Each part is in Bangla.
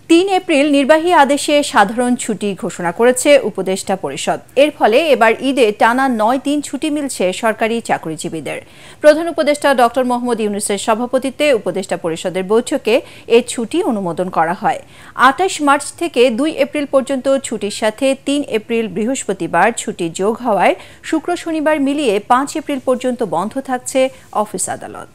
3 এপ্রিল নির্বাহী আদেশে সাধারণ ছুটি ঘোষণা করেছে উপদেষ্টা পরিষদ। এর ফলে এবার ঈদে টানা 9 দিন ছুটি মিলছে সরকারি চাকরিজীবীদের। প্রধান উপদেষ্টা ডক্টর মোহাম্মদ ইউনূসের সভাপতিত্বে উপদেষ্টা পরিষদের বৈঠকে এ ছুটি অনুমোদন করা হয়। 28 মার্চ থেকে 2 এপ্রিল পর্যন্ত ছুটির সাথে 3 এপ্রিল বৃহস্পতিবার ছুটি যোগ হওয়ায় শুক্র শনিবার মিলিয়ে 5 এপ্রিল পর্যন্ত বন্ধ থাকছে অফিস আদালত।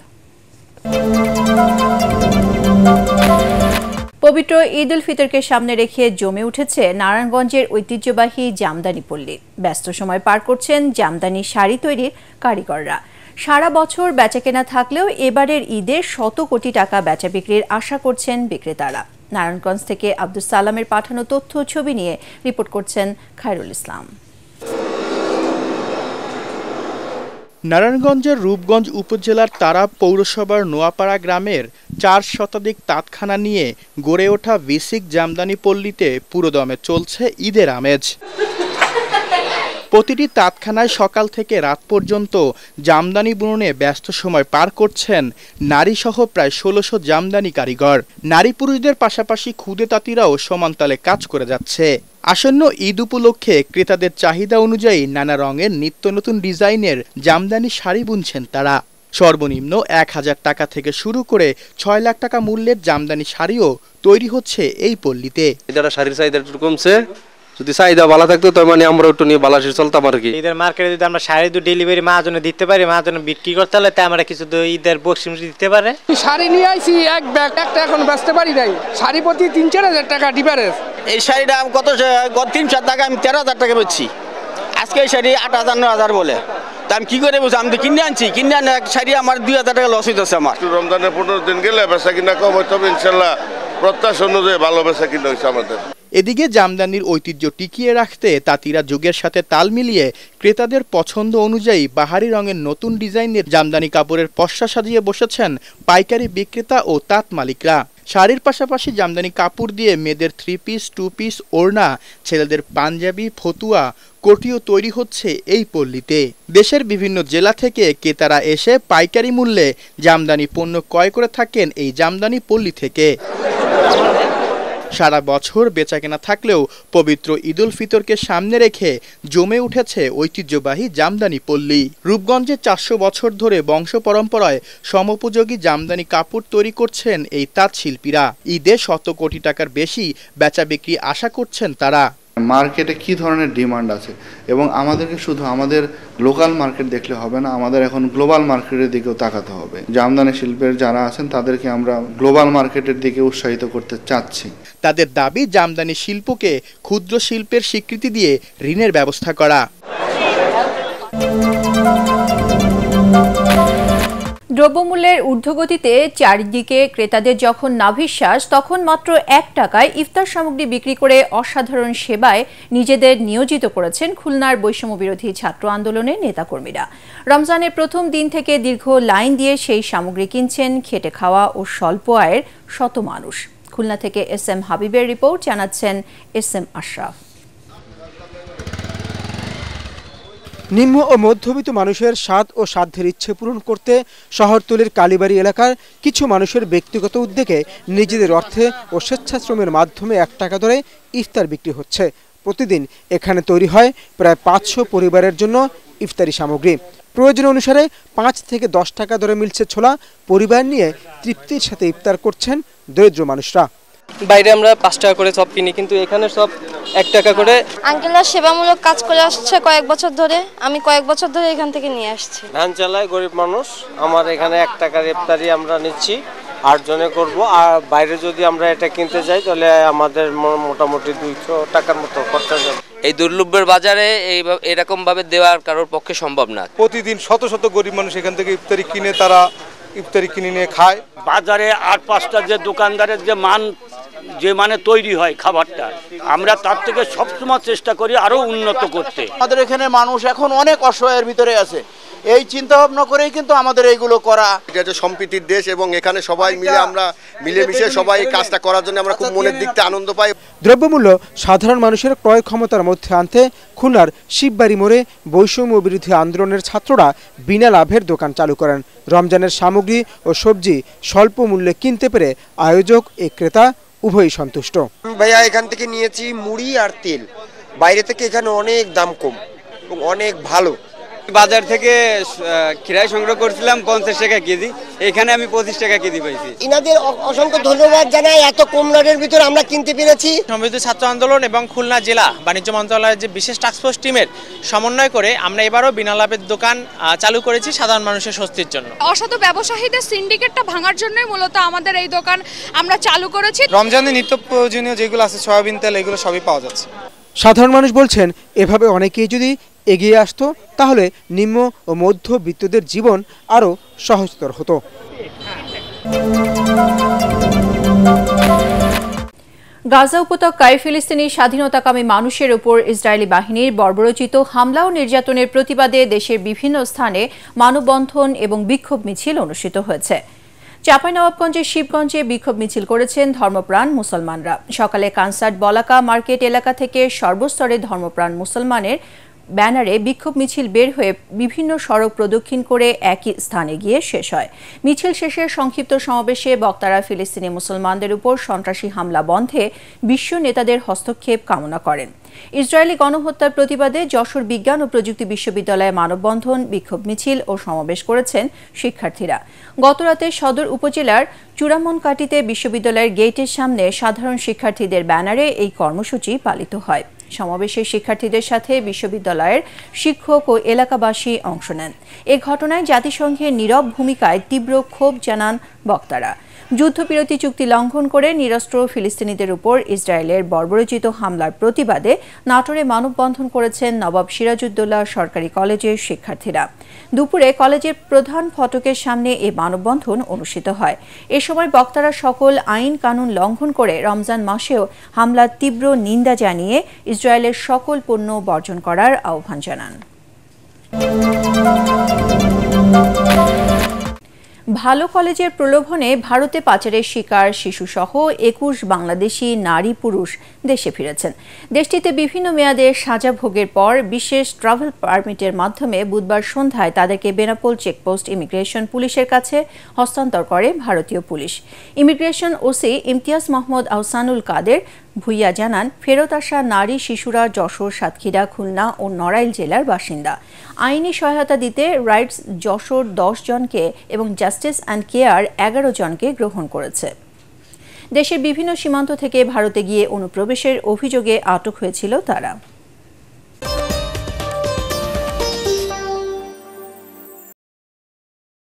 পবিত্র ঈদ উল ফিতরকে সামনে রেখে জমে উঠেছে নারায়ণগঞ্জের ঐতিহ্যবাহী জামদানি পল্লী। ব্যস্ত সময় পার করছেন জামদানি শাড়ি তৈরির কারিগররা। সারা বছর বেচাকেনা থাকলেও এবারের ঈদে শত কোটি টাকা বেচা বিক্রির আশা করছেন বিক্রেতারা। নারায়ণগঞ্জ থেকে আব্দুস সালামের পাঠানো তথ্য ছবি নিয়ে রিপোর্ট করছেন খায়রুল ইসলাম। নারায়ণগঞ্জের রূপগঞ্জ উপজেলার তারা পৌরসভার নোয়াপাড়া গ্রামের 4 শতাধিক তাঁতখানা নিয়ে গড়ে ওঠা বেসিক জামদানি পল্লীতে পুরোদমে চলছে ঈদের আমেজ। প্রতিটি তাঁতখানায় সকাল থেকে রাত পর্যন্ত জামদানি বুননে ব্যস্ত সময় পার করছেন নারীসহ প্রায় 1600 জামদানি কারিগর। নারী পুরুষদের পাশাপাশি ক্ষুদে তাঁতিরাও সমানতালে কাজ করে যাচ্ছে। আসন্ন ঈদ উপলক্ষে ক্রেতাদের চাহিদা অনুযায়ী নানা রঙের নিত্য নতুন ডিজাইনের জামদানি শাড়ি বুনছেন তারা। সর্বনিম্ন 1000 টাকা থেকে শুরু করে 6 লাখ টাকা মূল্যের জামদানি শাড়িও তৈরি হচ্ছে এই পল্লীতে। যারা শাড়ির চাহিদা একটু কমছে, যদি চাহিদা ভালো থাকতো তার মানে আমরা একটু নিয়ে বালাসি চলতাম আর কি। ঈদের মার্কেটে যদি আমরা শাড়ি ডেলিভারি মাহাজনে দিতে পারি, মাহাজনে বিক্রি করতে হলে তাই আমরা কিছু ঈদের বকশিস দিতে পারে। শাড়ি নিয়ে আইছি এক ব্যাগ, একটা এখন বেচতে পারি নাই। শাড়ি প্রতি 3-4 হাজার টাকা ডিফারেন্স। এই শাড়িটা কত 3-4 টাকা আমি 13,000 টাকা বেচছি। আজকে এই শাড়ি 8,000-9,000 বলে। তা আমি কি করে বলছি, আমি তো কিনে আনছি, কিনে আনে এক শাড়ি আমার 2,000 টাকা লস হইতেছে আমার। রমজানের 15 দিন গেলে বেচা কিনা কম হইতে হবে ইনশাল্লাহ। প্রত্যাশা অনুযায়ী ভালো বেচা কিনা হয়েছে আমাদের। এদিকে জামদানির ঐতিহ্য টিকিয়ে রাখতে তাঁতিরা যুগের সাথে তাল মিলিয়ে ক্রেতাদের পছন্দ অনুযায়ী বাহারি রঙের নতুন ডিজাইনের জামদানি কাপড়ের পসরা সাজিয়ে বসেছেন পাইকারি বিক্রেতা ও তাঁত মালিকরা। শাড়ির পাশাপাশি জামদানি কাপড় দিয়ে মেয়েদের 3 পিস 2 পিস ওড়না, ছেলেদের পাঞ্জাবি, ফতুয়া, কোটিও তৈরি হচ্ছে এই পল্লীতে। দেশের বিভিন্ন জেলা থেকে ক্রেতারা এসে পাইকারি মূল্যে জামদানি পণ্য ক্রয় করে থাকেন এই জামদানি পল্লী থেকে। সারা বছর বেচাকেনা থাকলেও পবিত্র ঈদ উল ফিতরকে সামনে রেখে জমে উঠেছে ঐতিহ্যবাহী জামদানি পল্লী। রূপগঞ্জে 400 বছর ধরে বংশ পরম্পরায় সমোপযোগী জামদানি কাপড় তৈরি করছেন এই তাঁত শিল্পীরা। ঈদে 100 কোটি টাকার বেশি বেচা বিক্রি আশা করছেন তারা। মার্কেটে কি ধরনের ডিমান্ড আছে এবং আমাদেরকে শুধু আমাদের লোকাল মার্কেট দেখলে হবে না, আমাদের এখন গ্লোবাল মার্কেটের দিকেও তাকাতে হবে। জামদানি শিল্পের যারা আছেন তাদেরকে আমরা গ্লোবাল মার্কেটের দিকে উৎসাহিত করতে চাচ্ছি। তাদের দাবি জামদানি শিল্পকে ক্ষুদ্র শিল্পের স্বীকৃতি দিয়ে ঋণের ব্যবস্থা করা। দ্রব্যমূল্যের ঊর্ধ্বগতিতে চারিদিকে ক্রেতাদের যখন নাভিশ্বাস, তখন মাত্র 1 টাকায় ইফতার সামগ্রী বিক্রি করে অসাধারণ সেবায় নিজেদের নিয়োজিত করেছেন খুলনার বৈষম্যবিরোধী ছাত্র আন্দোলনের নেতাকর্মীরা। রমজানের প্রথম দিন থেকে দীর্ঘ লাইন দিয়ে সেই সামগ্রী কিনছেন খেটে খাওয়া ও স্বল্প আয়ের শত মানুষ। খুলনা থেকে SM হাবিবের রিপোর্ট, জানাচ্ছেন SM আশরাফ। নিম্ন ও মধ্যবিত্ত মানুষের স্বাদ ও সাধ্যের ইচ্ছে পূরণ করতে শহরতলির কালীবাড়ি এলাকার কিছু মানুষের ব্যক্তিগত উদ্যোগে নিজেদের অর্থে ও স্বেচ্ছাশ্রমের মাধ্যমে 1 টাকা দরে ইফতার বিক্রি হচ্ছে। প্রতিদিন এখানে তৈরি হয় প্রায় 500 পরিবারের জন্য ইফতারি সামগ্রী। প্রয়োজন অনুসারে 5 থেকে 10 টাকা দরে মিলছে ছোলা। পরিবার নিয়ে তৃপ্তির সাথে ইফতার করছেন দরিদ্র মানুষরা। বাইরে আমরা 5 টাকা করে সব কিনি, কিন্তু এখানে সব 1 টাকা করে। আঙ্কেলরা সেবামূলক কাজ করে আসছে কয়েক বছর ধরে, আমি কয়েক বছর ধরে এখান থেকে নিয়ে আসছি। ধান চালায় গরিব মানুষ, আমার এখানে 1 টাকার ইফতারি আমরা নিচ্ছি, 8 জনে করব। আর বাইরে যদি আমরা এটা কিনতে যাই তাহলে আমাদের মোটামুটি 200 টাকার মতো খরচা যাবে। এই দুর্লভের বাজারে এরকম ভাবে দেওয়ার কারোর পক্ষে সম্ভব না। প্রতিদিন শত শত গরিব মানুষ এখান থেকে ইফতারি কিনে তারা ইফতারি কিনে নিয়ে খায়। বাজারে 8-5টা যে দোকানদারের যে মানে তৈরি হয় খাবারটা, আমরা তার থেকে সবসময় চেষ্টা করি আরো উন্নত করতে। আমাদের এখানে মানুষ এখন অনেক অসহায়ের ভিতরে আছে, এই চিন্তা ভাবনা করেই কিন্তু আমাদের এইগুলো করা। এটা যে সম্প্রীতির দেশ এবং এখানে সবাই মিলে আমরা মিলেমিশে সবাই এই কাজটা করার জন্য আমরা খুব মনের দিক থেকে আনন্দ পাই। দ্রব্যমূল্য সাধারণ মানুষের ক্রয় ক্ষমতার মধ্যে আনতে খুলনার শিববাড়ি মোড়ে বৈষম্য বিরোধী আন্দোলনের ছাত্ররা বিনা লাভের দোকান চালু করেন। রমজানের সামগ্রী ও সবজি স্বল্প মূল্যে কিনতে পেরে আয়োজক ও ক্রেতা উভয়ই সন্তুষ্ট। ভাইয়া এখান থেকে নিয়েছি মুড়ি আর তেল, বাইরে থেকে এখানে অনেক দাম কম এবং অনেক ভালো। বাজার থেকে খিরাই সংগ্রহ করছিলাম 50 টাকা কেজি, এখানে আমি 25 টাকা কেজি পাইছি। ইনাদের অসংখ্য ধন্যবাদ জানাই, এত কম রেটের ভিতর আমরা কিনতে পেরেছি। সমৃদ্ধ ছাত্র আন্দোলন এবং খুলনা জেলা বাণিজ্য মন্ত্রণালয়ের যে বিশেষ টাস্কফোর্স টিমের সমন্বয় করে আমরা এবারও বিনা লাভের দোকান চালু করেছি সাধারণ মানুষের স্বস্তির জন্য। অসাধু ব্যবসায়ীদের সিন্ডিকেটটা ভাঙার জন্যই মূলত আমাদের এই দোকান আমরা চালু করেছি। রমজানে নিত্য প্রয়োজনীয় যেগুলো আছে সয়াবিন তেল এগুলো সবই পাওয়া যাচ্ছে। সাধারণ মানুষ বলছেন এভাবে অনেকেই যদি এগিয়ে আসতো তাহলে নিম্ন ও মধ্যবিত্তদের জীবন আরও সহজতর হতো। গাজা উপত্যকায় ফিলিস্তিনি স্বাধীনতাকামী মানুষের উপর ইসরায়েলি বাহিনীর বর্বরোচিত হামলা ও নির্যাতনের প্রতিবাদে দেশের বিভিন্ন স্থানে মানববন্ধন এবং বিক্ষোভ মিছিল অনুষ্ঠিত হয়েছে। চাঁপাইনবাবগঞ্জের শিবগঞ্জে বিক্ষোভ মিছিল করেছেন ধর্মপ্রাণ মুসলমানরা। সকালে কানসার্ট বলাকা মার্কেট এলাকা থেকে সর্বস্তরের ধর্মপ্রাণ মুসলমানের ব্যানারে বিক্ষোভ মিছিল বের হয়ে বিভিন্ন সড়ক প্রদক্ষিণ করে একই স্থানে গিয়ে শেষ হয়। মিছিল শেষে সংক্ষিপ্ত সমাবেশে বক্তারা ফিলিস্তিনি মুসলমানদের উপর সন্ত্রাসী হামলা বন্ধে বিশ্ব নেতাদের হস্তক্ষেপ কামনা করেন। ইসরায়েলি গণহত্যার প্রতিবাদে যশোর বিজ্ঞান ও প্রযুক্তি বিশ্ববিদ্যালয়ে মানববন্ধন, বিক্ষোভ মিছিল ও সমাবেশ করেছেন শিক্ষার্থীরা। গতরাতে সদর উপজেলার চূড়ামনকাটিতে বিশ্ববিদ্যালয়ের গেটের সামনে সাধারণ শিক্ষার্থীদের ব্যানারে এই কর্মসূচি পালিত হয়। সমাবেশে শিক্ষার্থীদের সাথে বিশ্ববিদ্যালয়ের শিক্ষক ও এলাকাবাসী অংশ নেন। এ ঘটনায় জাতিসংঘের নীরব ভূমিকায় তীব্র ক্ষোভ জানান বক্তারা। যুদ্ধবিরতি চুক্তি লঙ্ঘন করে নিরস্ত্র ফিলিস্তিনিদের উপর ইসরায়েলের বর্বরোচিত হামলার প্রতিবাদে নাটোরে মানববন্ধন করেছেন নবাব সিরাজউদ্দৌলা সরকারি কলেজের শিক্ষার্থীরা। দুপুরে কলেজের প্রধান ফটকের সামনে এই মানববন্ধন অনুষ্ঠিত হয়। এ সময় বক্তারা সকল আইন কানুন লঙ্ঘন করে রমজান মাসেও হামলার তীব্র নিন্দা জানিয়ে ইসরায়েলের সকল পণ্য বর্জন করার আহ্বান জানান। ভালো কলেজের প্রলোভনে ভারতে পাচারের শিকার শিশুসহ 21 বাংলাদেশি নারী পুরুষ দেশে ফিরেছেন। দেশটিতে বিভিন্ন মেয়াদে সাজা ভোগের পর বিশেষ ট্রাভেল পারমিটের মাধ্যমে বুধবার সন্ধ্যায় তাদেরকে বেনাপোল চেকপোস্ট ইমিগ্রেশন পুলিশের কাছে হস্তান্তর করে ভারতীয় police. Immigration OC Imtiaz Mohammad Ahsanul Kader Bhuiyan জানান, ফেরত আসা নারী শিশুরা যশোর, সাতক্ষীরা, খুলনা ও নড়াইল জেলার বাসিন্দা। আইনি সহায়তা দিতে রাইটস যশোর 10 জনকে এবং জাস্টিস অ্যান্ড কেয়ার 11 জনকে গ্রহণ করেছে। দেশের বিভিন্ন সীমান্ত থেকে ভারতে গিয়ে অনুপ্রবেশের অভিযোগে আটক হয়েছিল তারা।